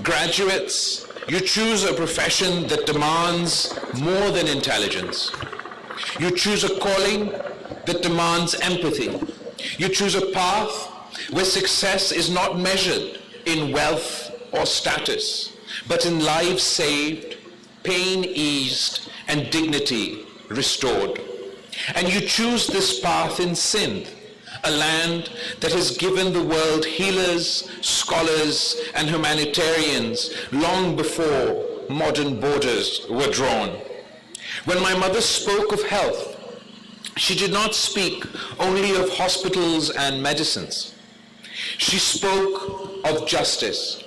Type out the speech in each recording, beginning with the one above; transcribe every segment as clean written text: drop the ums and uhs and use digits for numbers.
Graduates, you choose a profession that demands more than intelligence. You choose a calling that demands empathy. You choose a path where success is not measured in wealth or status, but in lives saved, pain eased, and dignity restored. And you choose this path in Sindh, a land that has given the world healers, scholars, and humanitarians long before modern borders were drawn. When my mother spoke of health, she did not speak only of hospitals and medicines. She spoke of justice,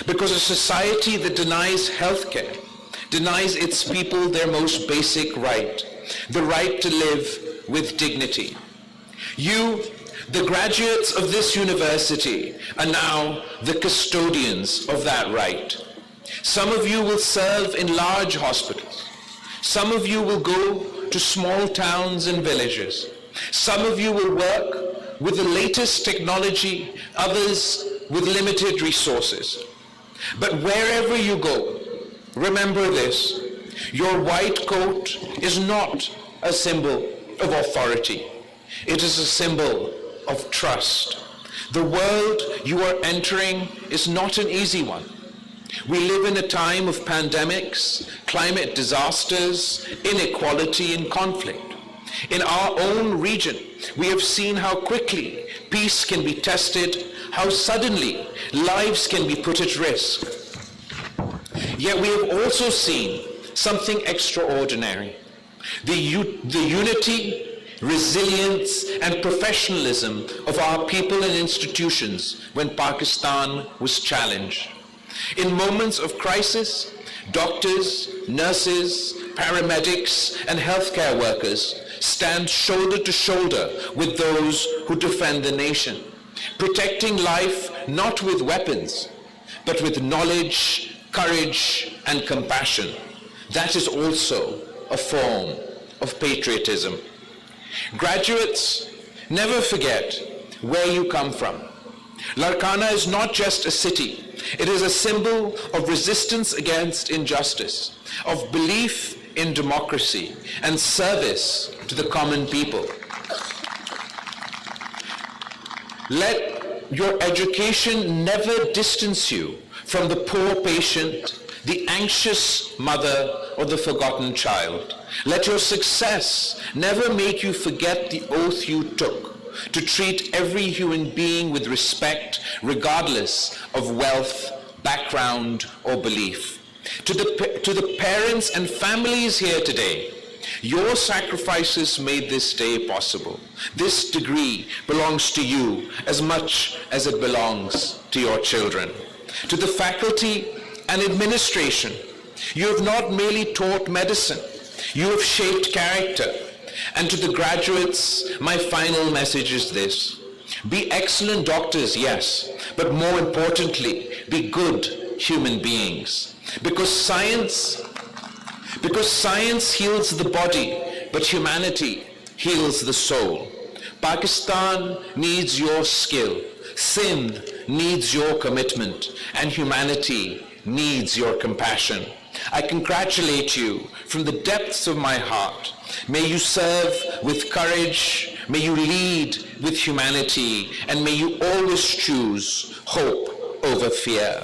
because a society that denies healthcare denies its people their most basic right, the right to live with dignity. You, the graduates of this university, are now the custodians of that right. Some of you will serve in large hospitals. Some of you will go to small towns and villages. Some of you will work with the latest technology, others with limited resources. But wherever you go, remember this: your white coat is not a symbol of authority. It is a symbol of trust. The world you are entering is not an easy one. We live in a time of pandemics, climate disasters, inequality, and conflict. In our own region, we have seen how quickly peace can be tested, how suddenly lives can be put at risk. Yet we have also seen something extraordinary: the unity, resilience, and professionalism of our people and institutions when Pakistan was challenged. In moments of crisis, doctors, nurses, paramedics, and healthcare workers stand shoulder to shoulder with those who defend the nation, protecting life not with weapons, but with knowledge, courage, and compassion. That is also a form of patriotism. Graduates, never forget where you come from. Larkana is not just a city. It is a symbol of resistance against injustice, of belief in democracy, and service to the common people. Let your education never distance you from the poor patient, the anxious mother, or the forgotten child. Let your success never make you forget the oath you took to treat every human being with respect, regardless of wealth, background, or belief. To the parents and families here today, your sacrifices made this day possible. This degree belongs to you as much as it belongs to your children. To the faculty and administration, you have not merely taught medicine, you have shaped character. And to the graduates, my final message is this: be excellent doctors, yes, but more importantly, be good human beings. Because science heals the body, but humanity heals the soul. Pakistan needs your skill, Sindh needs your commitment, and humanity needs your compassion. I congratulate you from the depths of my heart. May you serve with courage, may you lead with humanity, and may you always choose hope over fear.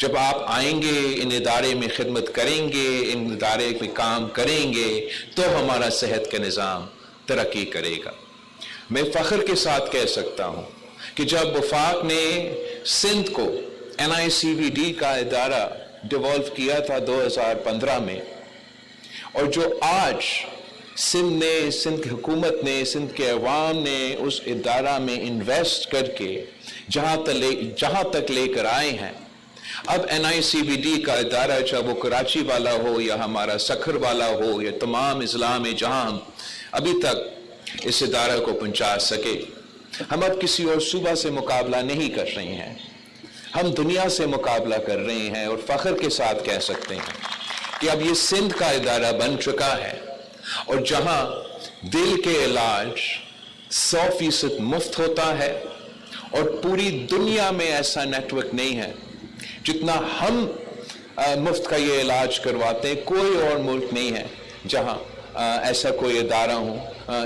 جب آپ آئیں گے، ان ادارے میں خدمت کریں گے، ان ادارے میں کام کریں گے، تو ہمارا صحت کا نظام ترقی کرے گا۔ میں فخر کے ساتھ کہہ سکتا ہوں کہ جب وفاق نے سندھ کو NICVD کا ادارہ ڈیولپ کیا تھا 2015 میں، اور جو آج سندھ نے، سندھ کی حکومت نے، سندھ کے عوام نے اس ادارہ میں انویسٹ کر کے جہاں تک لے کر آئے ہیں، اب NICVD کا ادارہ چاہے وہ کراچی والا ہو یا ہمارا سکھر والا ہو یا تمام اضلاع میں جہاں ہم ابھی تک اس ادارہ کو پہنچا سکے، ہم اب کسی اور صوبہ سے مقابلہ نہیں کر رہے ہیں، ہم دنیا سے مقابلہ کر رہے ہیں، اور فخر کے ساتھ کہہ سکتے ہیں کہ اب یہ سندھ کا ادارہ بن چکا ہے، اور جہاں دل کے علاج 100% مفت ہوتا ہے، اور پوری دنیا میں ایسا نیٹ ورک نہیں ہے جتنا ہم مفت کا یہ علاج کرواتے ہیں، کوئی اور ملک نہیں ہے جہاں ایسا کوئی ادارہ ہو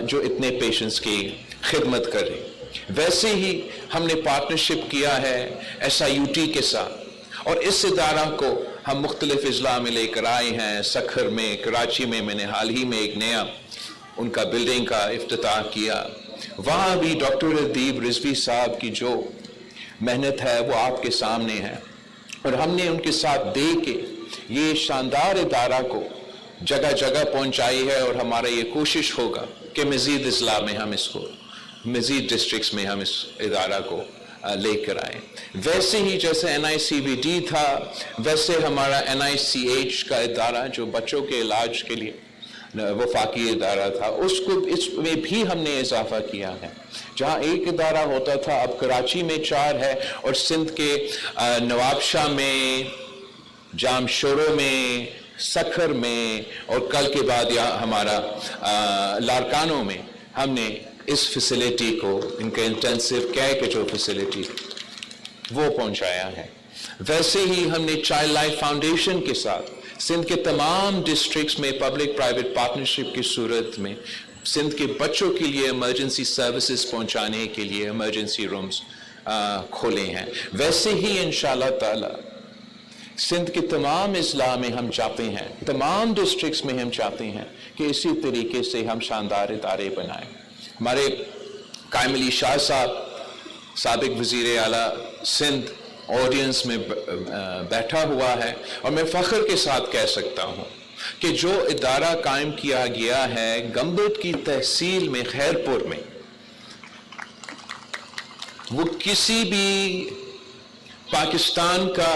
جو اتنے پیشنٹس کی خدمت کرے۔ ویسے ہی ہم نے پارٹنرشپ کیا ہے SIUT کے ساتھ، اور اس ادارہ کو ہم مختلف اضلاع میں لے کر آئے ہیں، سکھر میں، کراچی میں نے حال ہی میں ایک نیا ان کا بلڈنگ کا افتتاح کیا، وہاں بھی ڈاکٹر ادیب رضوی صاحب کی جو محنت ہے وہ آپ کے سامنے ہے، اور ہم نے ان کے ساتھ دے کے یہ شاندار ادارہ کو جگہ جگہ پہنچائی ہے، اور ہمارا یہ کوشش ہوگا کہ مزید اضلاع میں ہم اس کو، مزید ڈسٹرکٹس میں ہم اس ادارہ کو لے کر آئیں۔ ویسے ہی جیسے NICVD تھا، ویسے ہمارا NICH کا ادارہ جو بچوں کے علاج کے لیے وفاقی ادارہ تھا، اس میں بھی ہم نے اضافہ کیا ہے۔ جہاں ایک ادارہ ہوتا تھا، اب کراچی میں 4 ہے، اور سندھ کے نواب شاہ میں، جام شورو میں، سکھر میں، اور کل کے بعد ہمارا لارکانوں میں ہم نے اس فیسلٹی کو، ان کا انٹینسیو کیئر کی جو فیسلٹی وہ پہنچایا ہے۔ ویسے ہی ہم نے چائلڈ لائف فاؤنڈیشن کے ساتھ سندھ کے تمام ڈسٹرکٹس میں پبلک پرائیویٹ پارٹنرشپ کی صورت میں سندھ کے بچوں کے لیے ایمرجنسی سروسز پہنچانے کے لیے ایمرجنسی رومز کھولے ہیں۔ ویسے ہی انشاءاللہ تعالی سندھ کے تمام اضلاع میں ہم چاہتے ہیں، تمام ڈسٹرکٹس میں ہم چاہتے ہیں کہ اسی طریقے سے ہم شاندار ادارے بنائیں۔ ہمارے قائم علی شاہ صاحب، سابق وزیر اعلیٰ سندھ، آڈینس میں بیٹھا ہوا ہے، اور میں فخر کے ساتھ کہہ سکتا ہوں کہ جو ادارہ قائم کیا گیا ہے گمبد کی تحصیل میں، خیر پور میں، وہ کسی بھی پاکستان کا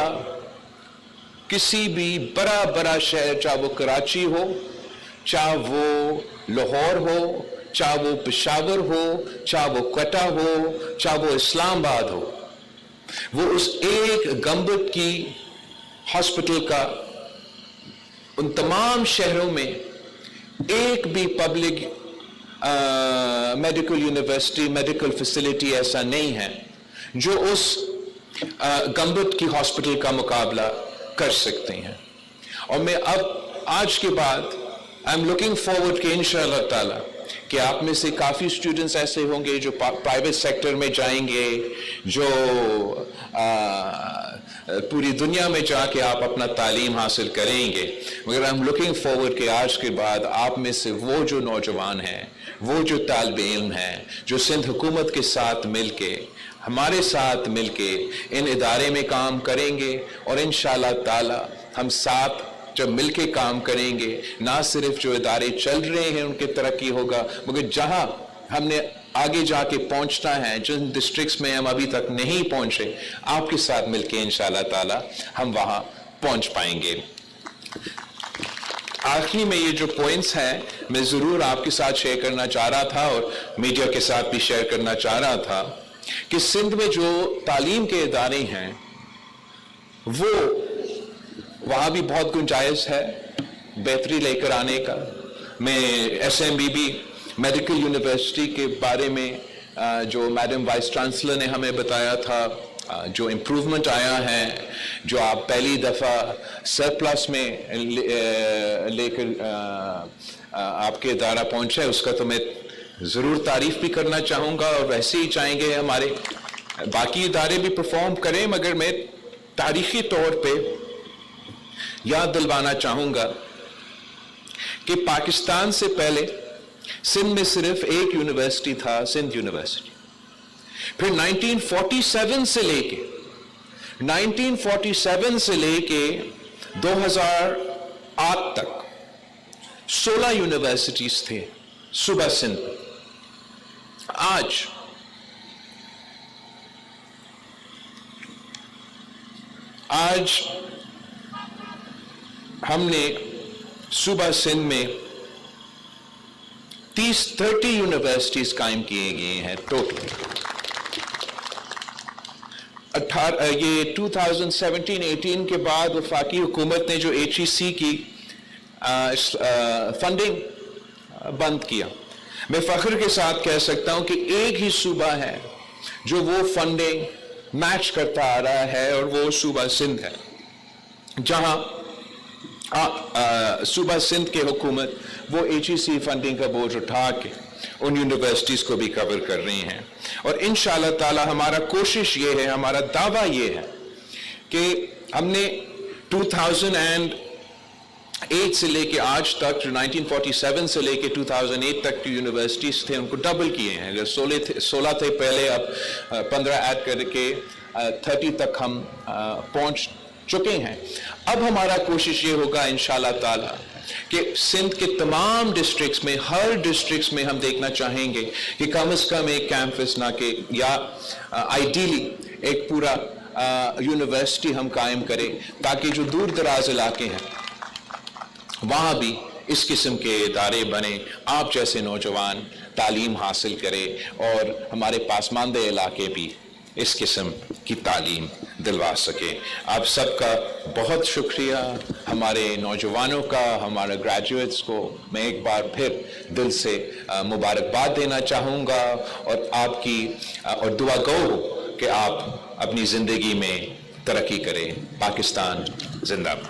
کسی بھی بڑا شہر، چاہے وہ کراچی ہو، چاہے وہ لاہور ہو، چاہے وہ پشاور ہو، چاہے وہ کوئٹہ ہو، چاہے وہ اسلام آباد ہو، وہ اس ایک گمبد کی ہاسپٹل کا ان تمام شہروں میں ایک بھی public medical university, medical facility ایسا نہیں ہے جو اس گمبد کی ہاسپٹل کا مقابلہ کر سکتے ہیں۔ اور میں اب آج کے بعد آئی ایم لوکنگ فارورڈ کہ انشاءاللہ تعالی کہ آپ میں سے کافی اسٹوڈنٹس ایسے ہوں گے جو پرائیویٹ سیکٹر میں جائیں گے، جو پوری دنیا میں جا کے آپ اپنا تعلیم حاصل کریں گے، مگر آئی ایم لوکنگ فارورڈ کہ آج کے بعد آپ میں سے وہ جو نوجوان ہیں، وہ جو طالب علم ہیں، جو سندھ حکومت کے ساتھ مل کے، ہمارے ساتھ مل کے ان ادارے میں کام کریں گے، اور انشاءاللہ تعالی ہم ساتھ جب مل کے کام کریں گے، نہ صرف جو ادارے چل رہے ہیں ان کی ترقی ہوگا، مگر جہاں ہم نے آگے جا کے پہنچنا ہے، جن ڈسٹرکٹس میں ہم ابھی تک نہیں پہنچے، آپ کے ساتھ مل کے انشاءاللہ تعالی ہم وہاں پہنچ پائیں گے۔ آخری میں یہ جو پوائنٹس ہیں میں ضرور آپ کے ساتھ شیئر کرنا چاہ رہا تھا، اور میڈیا کے ساتھ بھی شیئر کرنا چاہ رہا تھا کہ سندھ میں جو تعلیم کے ادارے ہیں وہ وہاں بھی بہت گنجائش ہے بہتری لے کر آنے کا۔ میں SMBB میڈیکل یونیورسٹی کے بارے میں جو میڈم وائس چانسلر نے ہمیں بتایا تھا، جو امپروومنٹ آیا ہے، جو آپ پہلی دفعہ سرپلس میں لے کر آپ کے ادارہ پہنچے، اس کا تو میں ضرور تعریف بھی کرنا چاہوں گا، اور ویسے ہی چاہیں گے ہمارے باقی ادارے بھی پرفارم کریں، مگر میں تاریخی طور پہ یاد دلوانا چاہوں گا کہ پاکستان سے پہلے سندھ میں صرف ایک یونیورسٹی تھا، سندھ یونیورسٹی. پھر 1947 سے لے کے 2008 تک 16 یونیورسٹیز تھے صوبہ سندھ. آج ہم نے صوبہ سندھ میں 30 یونیورسٹیز قائم کیے گئے ہیں ٹوٹل. یہ 2017-18 کے بعد وفاقی حکومت نے جو HEC کی فنڈنگ بند کیا. میں فخر کے ساتھ کہہ سکتا ہوں کہ ایک ہی صوبہ ہے جو وہ فنڈنگ میچ کرتا آ رہا ہے، اور وہ صوبہ سندھ ہے، جہاں صوبہ سندھ کی حکومت وہ HEC فنڈنگ کا بوجھ اٹھا کے ان یونیورسٹیز کو بھی کور کر رہی ہیں. اور انشاءاللہ تعالی ہمارا کوشش یہ ہے، ہمارا دعویٰ یہ ہے کہ ہم نے 2008 سے لے کے آج تک، 1947 سے لے کے 2008 تک کی یونیورسٹیز تھے ان کو ڈبل کیے ہیں. اگر 16 تھے پہلے، اب 15 ایڈ کر کے 30 تک ہم پہنچ چکے ہیں. اب ہمارا کوشش یہ ہوگا انشاءاللہ تعالی کہ سندھ کے تمام ڈسٹرکٹس میں، ہر ڈسٹرکٹس میں ہم دیکھنا چاہیں گے کہ کم از کم ایک کیمپس، نہ کہ یا آئیڈیلی ایک پورا یونیورسٹی ہم قائم کریں، تاکہ جو دور دراز علاقے ہیں وہاں بھی اس قسم کے ادارے بنے، آپ جیسے نوجوان تعلیم حاصل کرے، اور ہمارے پاسماندہ علاقے بھی اس قسم کی تعلیم دلوا سکے. آپ سب کا بہت شکریہ، ہمارے نوجوانوں کا، ہمارے گریجویٹس کو میں ایک بار پھر دل سے مبارکباد دینا چاہوں گا، اور آپ کی اور دعا گو ہوں کہ آپ اپنی زندگی میں ترقی کریں. پاکستان زندہ باد.